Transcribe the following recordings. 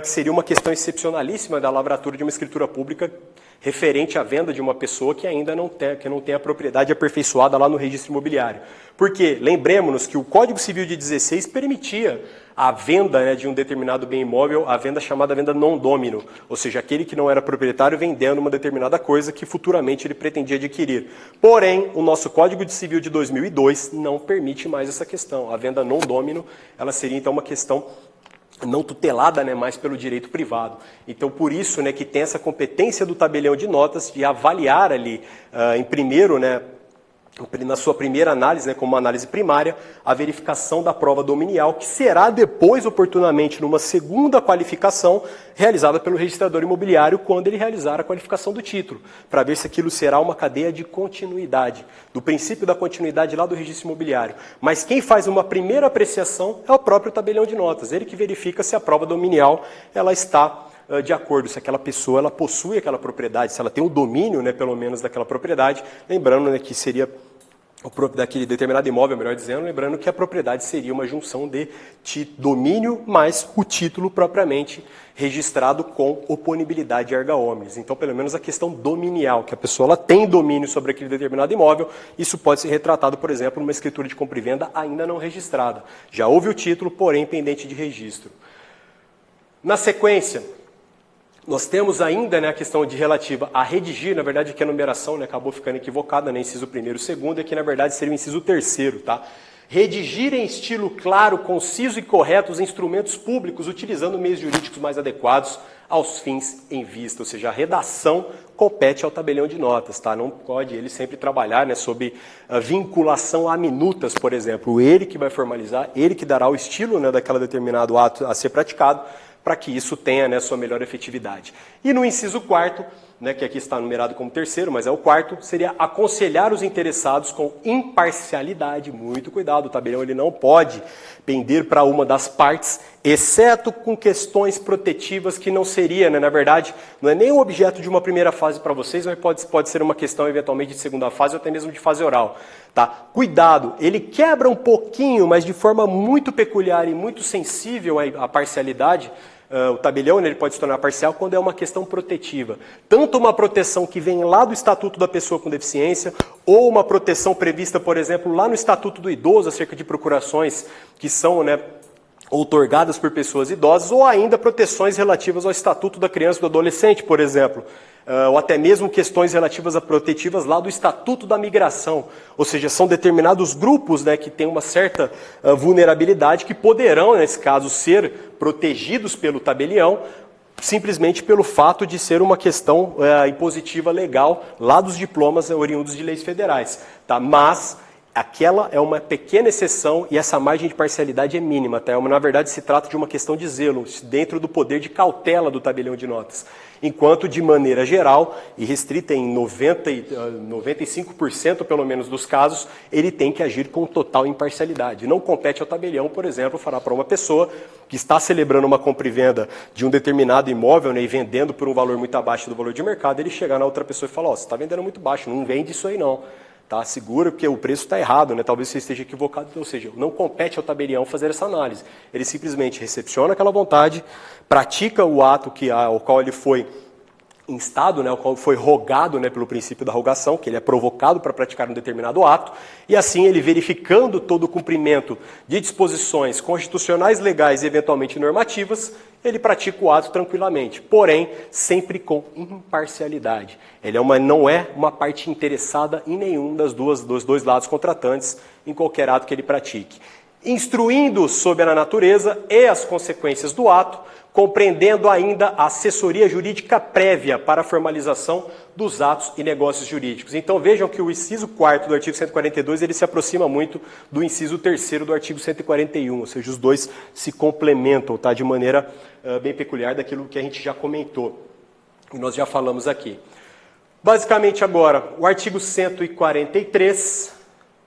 que seria uma questão excepcionalíssima da lavratura de uma escritura pública referente à venda de uma pessoa que ainda não tem a propriedade aperfeiçoada lá no registro imobiliário. Porque, lembremos-nos que o Código Civil de 16 permitia a venda, né, de um determinado bem imóvel, a venda chamada venda non domino, ou seja, aquele que não era proprietário vendendo uma determinada coisa que futuramente ele pretendia adquirir. Porém, o nosso Código Civil de 2002 não permite mais essa questão. A venda non domino, ela seria então uma questão não tutelada, né, mais pelo direito privado. Então, por isso, né, que tem essa competência do tabelião de notas de avaliar ali, em primeiro, né, na sua primeira análise, né, como uma análise primária, a verificação da prova dominial, que será depois, oportunamente, numa segunda qualificação, realizada pelo registrador imobiliário quando ele realizar a qualificação do título, para ver se aquilo será uma cadeia de continuidade, do princípio da continuidade lá do registro imobiliário. Mas quem faz uma primeira apreciação é o próprio tabelião de notas, ele que verifica se a prova dominial ela está de acordo, se aquela pessoa ela possui aquela propriedade, se ela tem o domínio, né, pelo menos, daquela propriedade, lembrando, né, que seria daquele determinado imóvel, melhor dizendo, lembrando que a propriedade seria uma junção de domínio mais o título propriamente registrado com oponibilidade erga omnes. Então, pelo menos a questão dominial, que a pessoa ela tem domínio sobre aquele determinado imóvel, isso pode ser retratado, por exemplo, numa escritura de compra e venda ainda não registrada. Já houve o título, porém pendente de registro. Na sequência, nós temos ainda, né, a questão de relativa a redigir, na verdade que a numeração, né, acabou ficando equivocada, né, inciso 1º e 2º, e que na verdade seria o inciso 3º, tá? Redigir em estilo claro, conciso e correto os instrumentos públicos, utilizando meios jurídicos mais adequados aos fins em vista, ou seja, a redação compete ao tabelião de notas, tá? Não pode ele sempre trabalhar, né, sob a vinculação a minutas, por exemplo, ele que vai formalizar, ele que dará o estilo, né, daquele determinado ato a ser praticado, para que isso tenha, né, sua melhor efetividade. E no inciso 4º, né, que aqui está numerado como 3º, mas é o 4º, seria aconselhar os interessados com imparcialidade. Muito cuidado, o tabelião ele não pode pender para uma das partes, exceto com questões protetivas que não seria, né, na verdade, não é nem o objeto de uma primeira fase para vocês, mas pode ser uma questão eventualmente de segunda fase ou até mesmo de fase oral. Tá? Cuidado, ele quebra um pouquinho, mas de forma muito peculiar e muito sensível à parcialidade. O tabelião, né, ele pode se tornar parcial quando é uma questão protetiva. Tanto uma proteção que vem lá do Estatuto da Pessoa com Deficiência, ou uma proteção prevista, por exemplo, lá no Estatuto do Idoso, acerca de procurações que são, né, outorgadas por pessoas idosas, ou ainda proteções relativas ao Estatuto da Criança e do Adolescente, por exemplo. Ou até mesmo questões relativas a protetivas lá do Estatuto da Migração. Ou seja, são determinados grupos, né, que têm uma certa vulnerabilidade que poderão, nesse caso, ser protegidos pelo tabelião, simplesmente pelo fato de ser uma questão impositiva legal lá dos diplomas oriundos de leis federais. Tá? Mas aquela é uma pequena exceção e essa margem de parcialidade é mínima. Tá? Na verdade, se trata de uma questão de zelo, dentro do poder de cautela do tabelião de notas. Enquanto, de maneira geral, e restrita em 95% pelo menos dos casos, ele tem que agir com total imparcialidade. Não compete ao tabelião, por exemplo, falar para uma pessoa que está celebrando uma compra e venda de um determinado imóvel, né, e vendendo por um valor muito abaixo do valor de mercado, ele chegar na outra pessoa e falar, você está vendendo muito baixo, não vende isso aí não. Tá? Segura porque o preço está errado, né? Talvez você esteja equivocado, ou seja, não compete ao tabelião fazer essa análise. Ele simplesmente recepciona aquela vontade, pratica o ato ao qual ele foi instado, né, ao qual foi rogado, né, pelo princípio da rogação, que ele é provocado para praticar um determinado ato, e assim ele verificando todo o cumprimento de disposições constitucionais, legais e eventualmente normativas, ele pratica o ato tranquilamente, porém sempre com imparcialidade. Ele não é uma parte interessada em nenhum dos dois lados contratantes em qualquer ato que ele pratique. Instruindo sobre a natureza e as consequências do ato, compreendendo ainda a assessoria jurídica prévia para a formalização dos atos e negócios jurídicos. Então vejam que o inciso 4º do artigo 142 ele se aproxima muito do inciso 3º do artigo 141, ou seja, os dois se complementam, tá, de maneira bem peculiar daquilo que a gente já comentou e nós já falamos aqui. Basicamente agora, o artigo 143,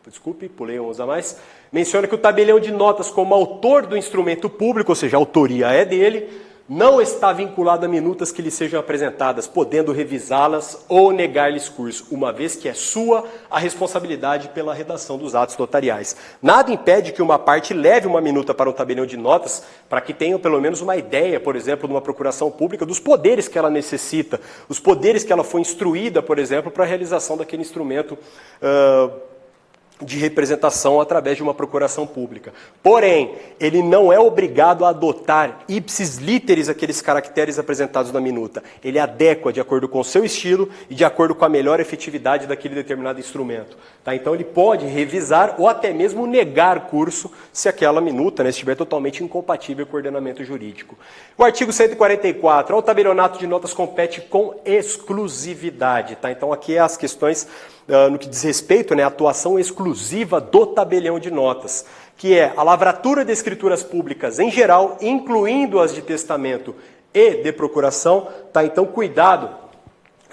desculpe, pulei uns a mais, menciona que o tabelião de notas como autor do instrumento público, ou seja, a autoria é dele, não está vinculado a minutas que lhe sejam apresentadas, podendo revisá-las ou negar-lhes curso, uma vez que é sua a responsabilidade pela redação dos atos notariais. Nada impede que uma parte leve uma minuta para um tabelião de notas, para que tenham pelo menos uma ideia, por exemplo, de uma procuração pública, dos poderes que ela necessita, os poderes que ela foi instruída, por exemplo, para a realização daquele instrumento de representação através de uma procuração pública. Porém, ele não é obrigado a adotar ipsis literis aqueles caracteres apresentados na minuta. Ele adequa de acordo com o seu estilo e de acordo com a melhor efetividade daquele determinado instrumento. Tá? Então ele pode revisar ou até mesmo negar curso se aquela minuta, né, estiver totalmente incompatível com o ordenamento jurídico. O artigo 144, ao tabelionato de notas compete com exclusividade. Tá? Então aqui é as questões no que diz respeito, né, à atuação exclusiva do tabelião de notas, que é a lavratura de escrituras públicas em geral, incluindo as de testamento e de procuração. Tá? Então, cuidado,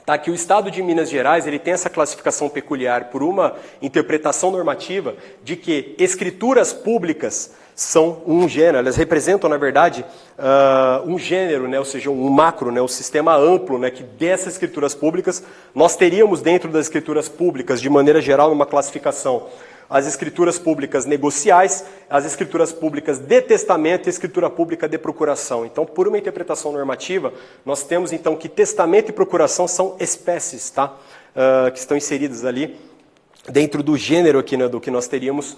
tá? Que o Estado de Minas Gerais ele tem essa classificação peculiar por uma interpretação normativa de que escrituras públicas são um gênero, elas representam, na verdade, um gênero, né, ou seja, um macro, né, um sistema amplo, né, que dessas escrituras públicas, nós teríamos dentro das escrituras públicas, de maneira geral, uma classificação, as escrituras públicas negociais, as escrituras públicas de testamento e a escritura pública de procuração. Então, por uma interpretação normativa, nós temos, então, que testamento e procuração são espécies, tá? Que estão inseridas ali dentro do gênero aqui, né, do que nós teríamos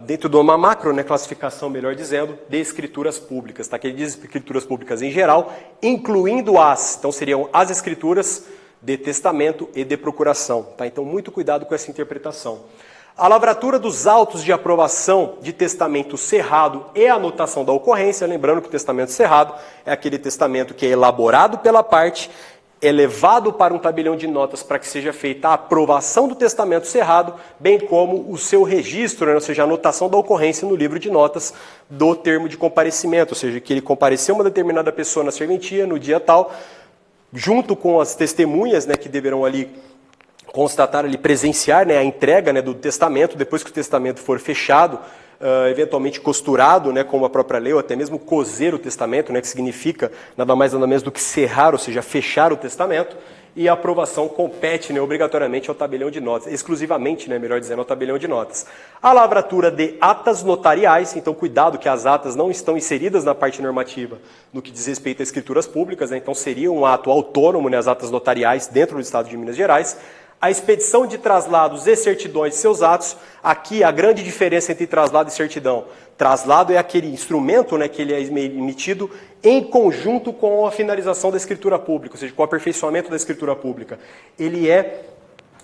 dentro de uma macro, né, classificação, melhor dizendo, de escrituras públicas. Tá? Que ele diz escrituras públicas em geral, incluindo as. Então, seriam as escrituras de testamento e de procuração. Tá? Então, muito cuidado com essa interpretação. A lavratura dos autos de aprovação de testamento cerrado e a anotação da ocorrência, lembrando que o testamento cerrado é aquele testamento que é elaborado pela parte, é levado para um tabelião de notas para que seja feita a aprovação do testamento cerrado, bem como o seu registro, né, ou seja, a anotação da ocorrência no livro de notas do termo de comparecimento, ou seja, que ele compareceu uma determinada pessoa na serventia no dia tal, junto com as testemunhas, né, que deverão ali constatar, ali, presenciar, né, a entrega, né, do testamento, depois que o testamento for fechado, eventualmente costurado, né, como a própria lei, ou até mesmo coser o testamento, né, que significa nada mais nada menos do que cerrar, ou seja, fechar o testamento, e a aprovação compete, né, obrigatoriamente ao tabelião de notas, exclusivamente, né, melhor dizendo, ao tabelião de notas. A lavratura de atas notariais, então cuidado que as atas não estão inseridas na parte normativa no que diz respeito a escrituras públicas, né, então seria um ato autônomo, né, as atas notariais dentro do Estado de Minas Gerais. A expedição de traslados e certidões de seus atos, aqui a grande diferença entre traslado e certidão. Traslado é aquele instrumento, né, que ele é emitido em conjunto com a finalização da escritura pública, ou seja, com o aperfeiçoamento da escritura pública. Ele é,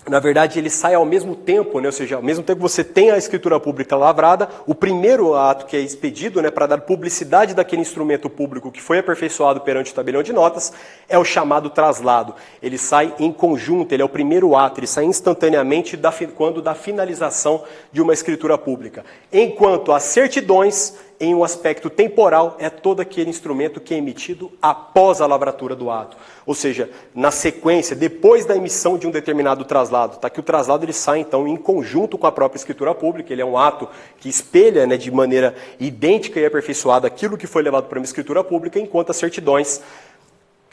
na verdade, ele sai ao mesmo tempo, né, ou seja, ao mesmo tempo que você tem a escritura pública lavrada, o primeiro ato que é expedido, né, para dar publicidade daquele instrumento público que foi aperfeiçoado perante o tabelião de notas, é o chamado traslado. Ele sai em conjunto, ele é o primeiro ato, ele sai instantaneamente quando da finalização de uma escritura pública. Enquanto as certidões, em um aspecto temporal, é todo aquele instrumento que é emitido após a lavratura do ato. Ou seja, na sequência, depois da emissão de um determinado traslado, tá? Que o traslado ele sai, então, em conjunto com a própria escritura pública, ele é um ato que espelha, né, de maneira idêntica e aperfeiçoada aquilo que foi levado para uma escritura pública, enquanto as certidões,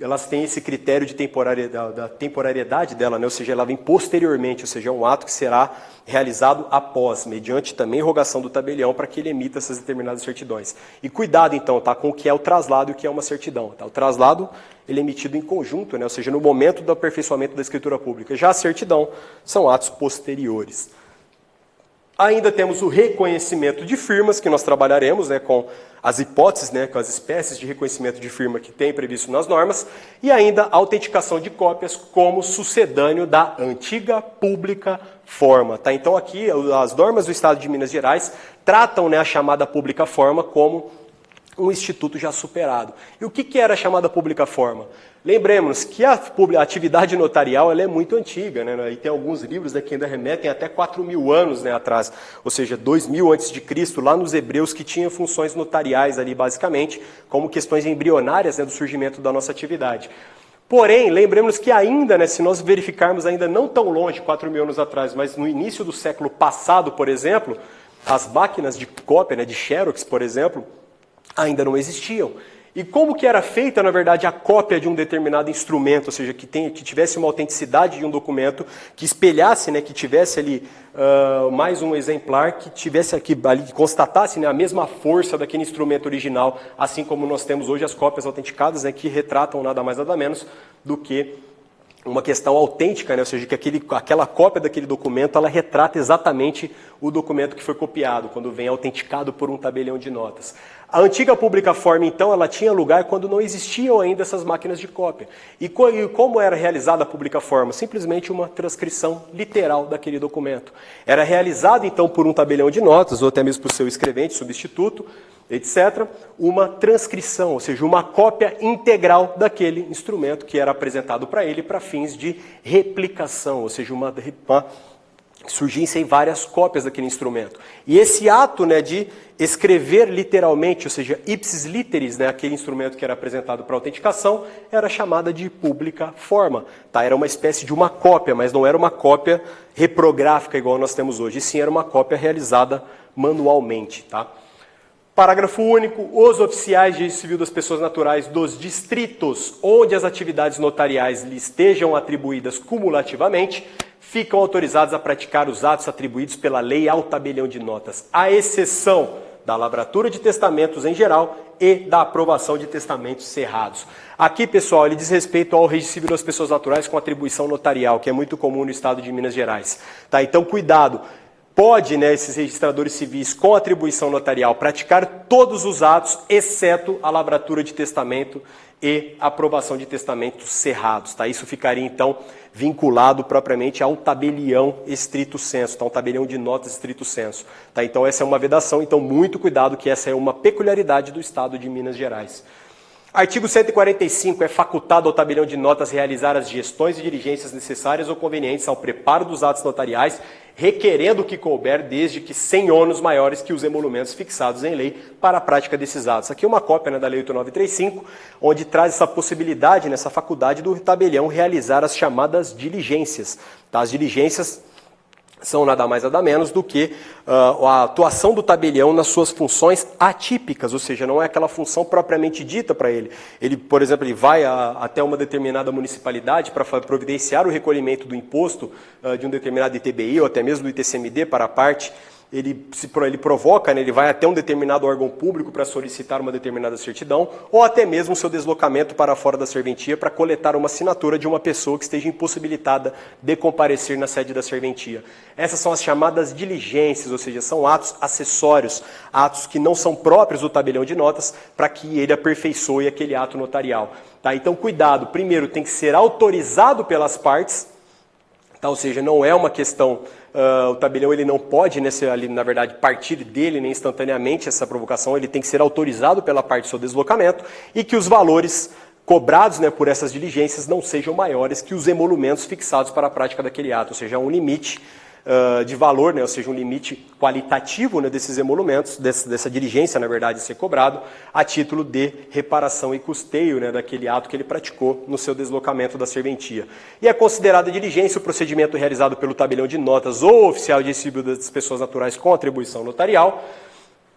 elas têm esse critério de da temporariedade dela, né? Ou seja, ela vem posteriormente, ou seja, é um ato que será realizado após, mediante também rogação do tabelião para que ele emita essas determinadas certidões. E cuidado, então, tá, com o que é o traslado e o que é uma certidão. Tá? O traslado ele é emitido em conjunto, né? Ou seja, no momento do aperfeiçoamento da escritura pública. Já a certidão são atos posteriores. Ainda temos o reconhecimento de firmas, que nós trabalharemos, né, com as hipóteses, né, com as espécies de reconhecimento de firma que tem previsto nas normas, e ainda a autenticação de cópias como sucedâneo da antiga pública forma. Tá? Então aqui as normas do Estado de Minas Gerais tratam, né, a chamada pública forma como um instituto já superado. E o que era a chamada pública forma? Lembremos que a atividade notarial ela é muito antiga, né? E tem alguns livros, né, que ainda remetem até 4.000 anos, né, atrás, ou seja, 2.000 a.C., lá nos Hebreus, que tinha funções notariais ali, basicamente, como questões embrionárias, né, do surgimento da nossa atividade. Porém, lembremos que ainda, né, se nós verificarmos ainda não tão longe, 4.000 anos atrás, mas no início do século passado, por exemplo, as máquinas de cópia, né, de Xerox, por exemplo, ainda não existiam. E como que era feita, na verdade, a cópia de um determinado instrumento, ou seja, que tivesse uma autenticidade de um documento, que espelhasse, né, que tivesse ali mais um exemplar, que tivesse aqui, ali, que constatasse, né, a mesma força daquele instrumento original, assim como nós temos hoje as cópias autenticadas, né, que retratam nada mais nada menos do que uma questão autêntica, né? Ou seja, que aquela cópia daquele documento, ela retrata exatamente o documento que foi copiado, quando vem autenticado por um tabelião de notas. A antiga Publicaform, então, ela tinha lugar quando não existiam ainda essas máquinas de cópia. E como era realizada a Publicaform? Simplesmente uma transcrição literal daquele documento. Era realizada, então, por um tabelião de notas, ou até mesmo por seu escrevente, substituto, etc., uma transcrição, ou seja, uma cópia integral daquele instrumento que era apresentado para ele para fins de replicação, ou seja, surgissem várias cópias daquele instrumento. E esse ato, né, de escrever literalmente, ou seja, ipsis literis, né, aquele instrumento que era apresentado para autenticação, era chamada de publica forma. Tá? Era uma espécie de uma cópia, mas não era uma cópia reprográfica igual nós temos hoje, e sim era uma cópia realizada manualmente. Tá? Parágrafo único. Os oficiais de registro civil das pessoas naturais dos distritos onde as atividades notariais lhe estejam atribuídas cumulativamente ficam autorizados a praticar os atos atribuídos pela lei ao tabelião de notas, à exceção da lavratura de testamentos em geral e da aprovação de testamentos cerrados. Aqui, pessoal, ele diz respeito ao registro civil das pessoas naturais com atribuição notarial, que é muito comum no estado de Minas Gerais. Tá? Então, cuidado. Pode, né, esses registradores civis com atribuição notarial praticar todos os atos, exceto a lavratura de testamento e aprovação de testamentos cerrados. Tá? Isso ficaria, então, vinculado propriamente ao tabelião estrito sensu, tá? Um tabelião de notas estrito sensu. Tá? Então, essa é uma vedação, então, muito cuidado, que essa é uma peculiaridade do estado de Minas Gerais. Artigo 145. É facultado ao tabelião de notas realizar as gestões e diligências necessárias ou convenientes ao preparo dos atos notariais, requerendo o que couber, desde que sem ônus maiores que os emolumentos fixados em lei para a prática desses atos. Aqui é uma cópia, né, da Lei 8935, onde traz essa possibilidade, nessa faculdade do tabelião realizar as chamadas diligências. Tá? As diligências são nada mais nada menos do que a atuação do tabelião nas suas funções atípicas, ou seja, não é aquela função propriamente dita para ele. Ele, por exemplo, ele vai até uma determinada municipalidade para providenciar o recolhimento do imposto de um determinado ITBI ou até mesmo do ITCMD para a parte. Ele provoca, né, ele vai até um determinado órgão público para solicitar uma determinada certidão, ou até mesmo o seu deslocamento para fora da serventia para coletar uma assinatura de uma pessoa que esteja impossibilitada de comparecer na sede da serventia. Essas são as chamadas diligências, ou seja, são atos acessórios, atos que não são próprios do tabelião de notas, para que ele aperfeiçoe aquele ato notarial. Tá? Então, cuidado, primeiro tem que ser autorizado pelas partes, tá? Ou seja, não é uma questão... o tabelião ele não pode, na verdade, partir dele, nem instantaneamente essa provocação, ele tem que ser autorizado pela parte do seu deslocamento e que os valores cobrados, né, por essas diligências não sejam maiores que os emolumentos fixados para a prática daquele ato, ou seja, um limite de valor, né, ou seja, um limite qualitativo, né, desses emolumentos, dessa diligência, na verdade, a ser cobrado, a título de reparação e custeio, né, daquele ato que ele praticou no seu deslocamento da serventia. E é considerada diligência o procedimento realizado pelo tabelião de notas ou oficial de registro civil das pessoas naturais com atribuição notarial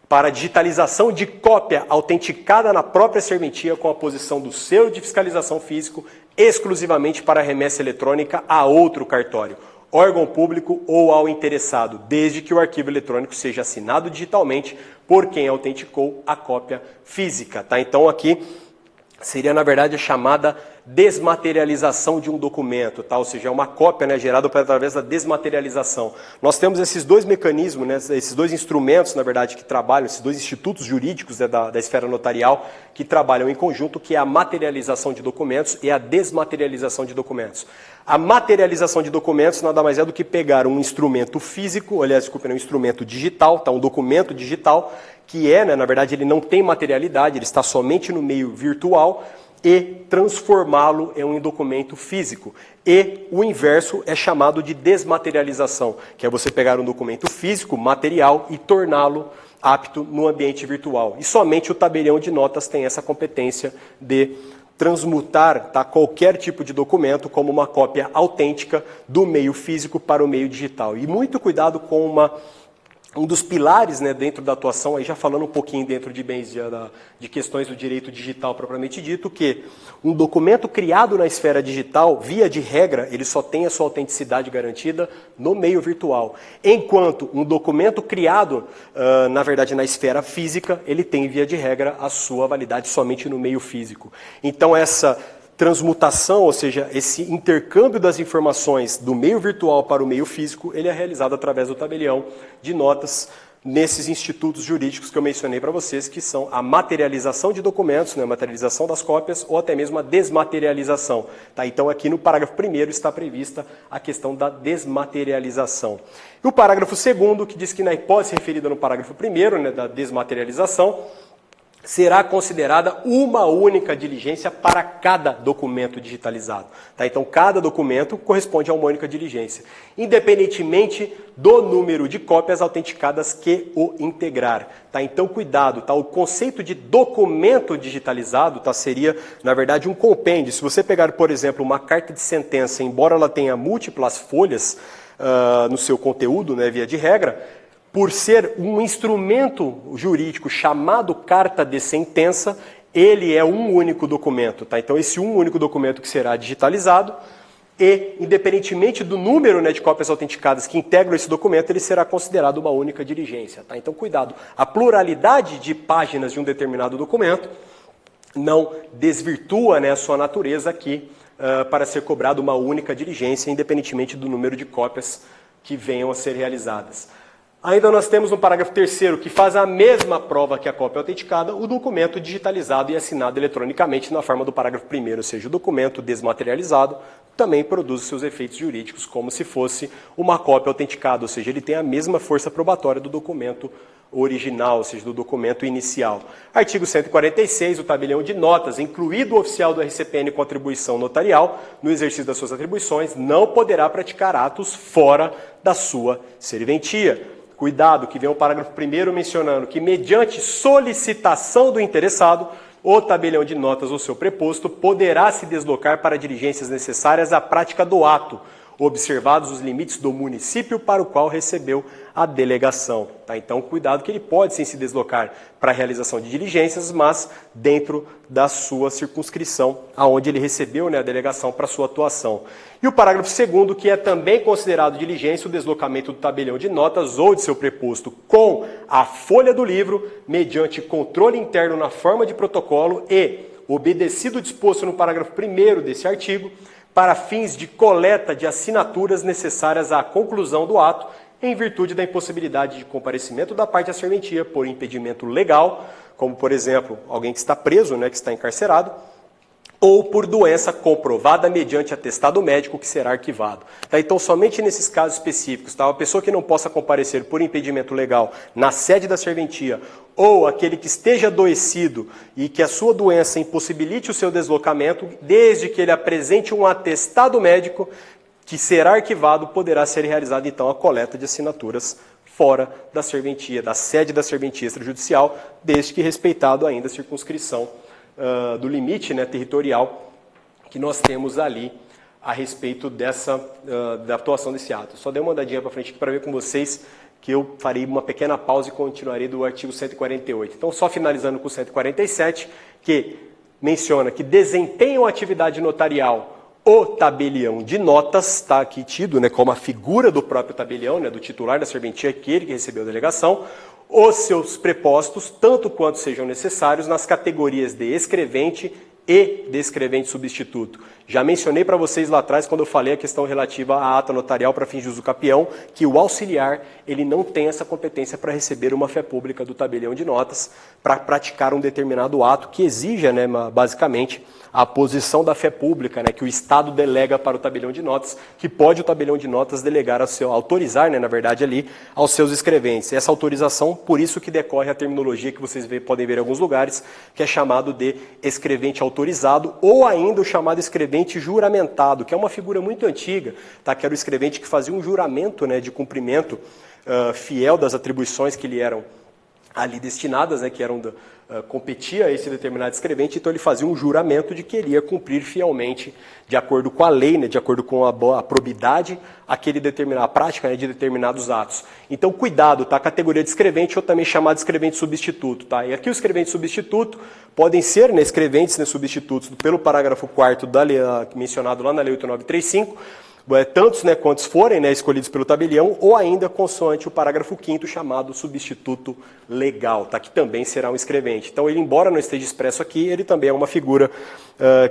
para digitalização de cópia autenticada na própria serventia com a posição do selo de fiscalização físico exclusivamente para remessa eletrônica a outro cartório, órgão público ou ao interessado, desde que o arquivo eletrônico seja assinado digitalmente por quem autenticou a cópia física. Tá? Então, aqui seria, na verdade, a chamada desmaterialização de um documento, tá? Ou seja, é uma cópia, né, gerada através da desmaterialização. Nós temos esses dois mecanismos, né, esses dois instrumentos, na verdade, que trabalham, esses dois institutos jurídicos, né, da esfera notarial, que trabalham em conjunto, que é a materialização de documentos e a desmaterialização de documentos. A materialização de documentos nada mais é do que pegar um instrumento físico, aliás, desculpa, um instrumento digital, tá? Um documento digital, que é, né, na verdade, ele não tem materialidade, ele está somente no meio virtual, e transformá-lo em um documento físico. E o inverso é chamado de desmaterialização, que é você pegar um documento físico, material, e torná-lo apto no ambiente virtual. E somente o tabelião de notas tem essa competência de transmutar, tá, qualquer tipo de documento como uma cópia autêntica do meio físico para o meio digital. E muito cuidado com um dos pilares, né, dentro da atuação, aí já falando um pouquinho dentro de de questões do direito digital propriamente dito, que um documento criado na esfera digital, via de regra, ele só tem a sua autenticidade garantida no meio virtual. Enquanto um documento criado, na verdade, na esfera física, ele tem, via de regra, a sua validade somente no meio físico. Então, essa transmutação, ou seja, esse intercâmbio das informações do meio virtual para o meio físico, ele é realizado através do tabelião de notas nesses institutos jurídicos que eu mencionei para vocês, que são a materialização de documentos, né, a materialização das cópias ou até mesmo a desmaterialização. Tá? Então, aqui no parágrafo 1º está prevista a questão da desmaterialização. E o parágrafo 2º, que diz que na hipótese referida no parágrafo 1º, né, da desmaterialização, será considerada uma única diligência para cada documento digitalizado. Tá? Então, cada documento corresponde a uma única diligência, independentemente do número de cópias autenticadas que o integrar. Tá? Então, cuidado, tá? O conceito de documento digitalizado, tá, seria, na verdade, um compêndio. Se você pegar, por exemplo, uma carta de sentença, embora ela tenha múltiplas folhas no seu conteúdo, né, via de regra, por ser um instrumento jurídico chamado carta de sentença, ele é um único documento. Tá? Então, esse um único documento que será digitalizado e, independentemente do número, né, de cópias autenticadas que integram esse documento, ele será considerado uma única diligência. Tá? Então, cuidado. A pluralidade de páginas de um determinado documento não desvirtua, né, a sua natureza aqui para ser cobrada uma única diligência, independentemente do número de cópias que venham a ser realizadas. Ainda nós temos no parágrafo 3º, que faz a mesma prova que a cópia autenticada, o documento digitalizado e assinado eletronicamente na forma do parágrafo 1º, ou seja, o documento desmaterializado também produz seus efeitos jurídicos como se fosse uma cópia autenticada, ou seja, ele tem a mesma força probatória do documento original, ou seja, do documento inicial. Artigo 146, o tabelião de notas, incluído o oficial do RCPN com atribuição notarial, no exercício das suas atribuições, não poderá praticar atos fora da sua serventia. Cuidado, que vem o parágrafo 1º mencionando que, mediante solicitação do interessado, o tabelião de notas ou seu preposto poderá se deslocar para diligências necessárias à prática do ato, observados os limites do município para o qual recebeu a delegação. Tá? Então, cuidado que ele pode sim se deslocar para a realização de diligências, mas dentro da sua circunscrição, aonde ele recebeu, né, a delegação para sua atuação. E o parágrafo 2º, que é também considerado diligência o deslocamento do tabelião de notas ou de seu preposto com a folha do livro, mediante controle interno na forma de protocolo e, obedecido o disposto no parágrafo 1º desse artigo, para fins de coleta de assinaturas necessárias à conclusão do ato, em virtude da impossibilidade de comparecimento da parte da serventia por impedimento legal, como, por exemplo, alguém que está preso, né, que está encarcerado, ou por doença comprovada mediante atestado médico que será arquivado. Tá? Então, somente nesses casos específicos, tá? A pessoa que não possa comparecer por impedimento legal na sede da serventia, ou aquele que esteja adoecido e que a sua doença impossibilite o seu deslocamento, desde que ele apresente um atestado médico que será arquivado, poderá ser realizada então a coleta de assinaturas fora da serventia, da sede da serventia extrajudicial, desde que respeitado ainda a circunscrição do limite, né, territorial que nós temos ali a respeito da atuação desse ato. Só dei uma andadinha para frente aqui para ver com vocês que eu farei uma pequena pausa e continuarei do artigo 148. Então, só finalizando com o 147, que menciona que desempenham atividade notarial o tabelião de notas, está aqui tido, né, como a figura do próprio tabelião, né, do titular da serventia, aquele que recebeu a delegação, os seus prepostos, tanto quanto sejam necessários, nas categorias de escrevente e de escrevente substituto. Já mencionei para vocês lá atrás, quando eu falei a questão relativa à ata notarial para fins de uso capião, que o auxiliar ele não tem essa competência para receber uma fé pública do tabelião de notas para praticar um determinado ato que exija, né, basicamente, a posição da fé pública, né, que o Estado delega para o tabelião de notas, que pode o tabelião de notas delegar autorizar, né, na verdade, ali, aos seus escreventes. Essa autorização, por isso que decorre a terminologia que vocês podem ver em alguns lugares, que é chamado de escrevente autorizado, ou ainda o chamado escrevente juramentado, que é uma figura muito antiga, tá, que era o escrevente que fazia um juramento, né, de cumprimento fiel das atribuições que lhe eram ali destinadas, né, que eram competia a esse determinado escrevente, então ele fazia um juramento de que ele ia cumprir fielmente, de acordo com a lei, né, de acordo com a probidade, a prática, né, de determinados atos. Então, cuidado, tá? A categoria de escrevente, ou também chamado de escrevente substituto, tá? E aqui o escrevente substituto podem ser, né, escreventes, né, substitutos pelo parágrafo 4º da lei, mencionado lá na Lei 8935, tantos, né, quantos forem, né, escolhidos pelo tabelião, ou ainda consoante o parágrafo 5º chamado substituto legal, tá? Que também será um escrevente. Então, ele, embora não esteja expresso aqui, ele também é uma figura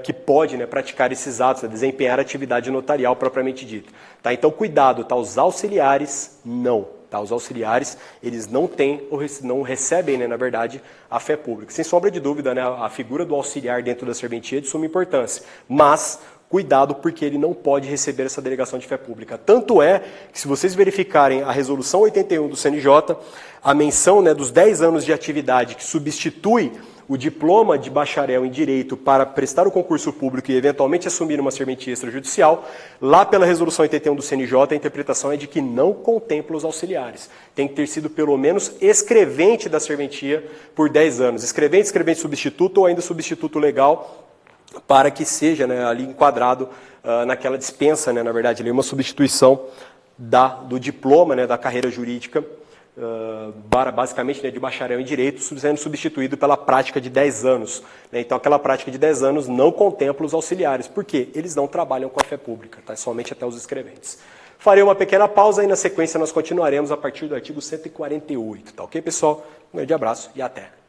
que pode, né, praticar esses atos, né, desempenhar a atividade notarial propriamente dita. Tá? Então, cuidado, tá? Os auxiliares, não. Tá? Os auxiliares, eles não têm, ou não recebem, né, na verdade, a fé pública. Sem sombra de dúvida, né, a figura do auxiliar dentro da serventia é de suma importância, mas cuidado, porque ele não pode receber essa delegação de fé pública. Tanto é que, se vocês verificarem a resolução 81 do CNJ, a menção, né, dos 10 anos de atividade que substitui o diploma de bacharel em Direito para prestar o concurso público e eventualmente assumir uma serventia extrajudicial, lá pela resolução 81 do CNJ, a interpretação é de que não contempla os auxiliares. Tem que ter sido pelo menos escrevente da serventia por 10 anos. Escrevente, escrevente substituto ou ainda substituto legal, para que seja, né, ali enquadrado naquela dispensa, né, na verdade, ali uma substituição do diploma, né, da carreira jurídica, basicamente, né, de bacharel em Direito, sendo substituído pela prática de 10 anos. Né? Então, aquela prática de 10 anos não contempla os auxiliares. Por quê? Eles não trabalham com a fé pública, tá? Somente até os escreventes. Farei uma pequena pausa e, na sequência, nós continuaremos a partir do artigo 148. Tá ok, pessoal? Um grande abraço e até!